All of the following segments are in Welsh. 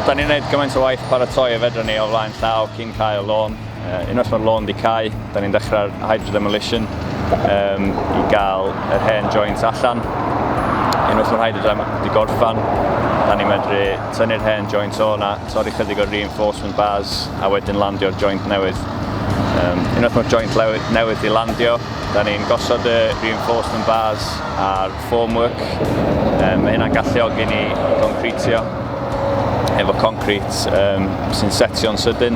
Da ni'n gwneud gymaint o waith paratoi a fedra ni o flaen llaw cyn cael y lôn. Unwaith mae'r lôn wedi cau, da ni'n dechrau'r hydrodemolition i gael yr hen joint allan. Unwaith mae'r hydrodem wedi gorffan, da ni'n medru tynnu'r hen joint o'na, torri chydig o'r reinforcement bars a wedyn landio'r joint newydd. Unwaith mae'r joint newydd i landio, da ni'n gosod y reinforcement bars a'r formwork. Mae hynna'n galluogi ni concretio efo concrete sy'n setio'n sydyn.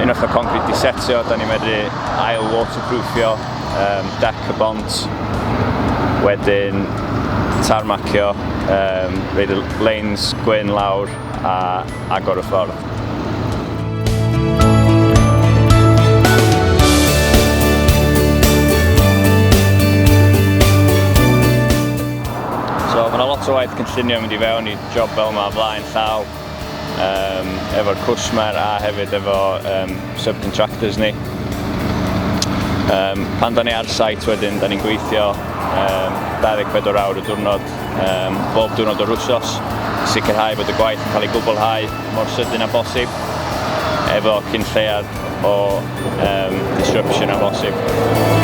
Unwaith o concrete di setio, da ni'n medru ail waterproofio deck y bont, wedyn tarmacio, reid y lanes gwyn lawr a agor y ffordd. So mae yna lot o waith cynllunio mynd i fewn i job fel yma flaen llaw, efo'r cwsmer a hefyd efo subcontractors ni. Pan da ni ar site wedyn, da ni'n gweithio 24 awr y diwrnod, bob diwrnod o'r wsos, sicrhau bod y gwaith yn cael ei gwblhau mor sydyn â bosib, efo cyn lleiad o disruption â bosib.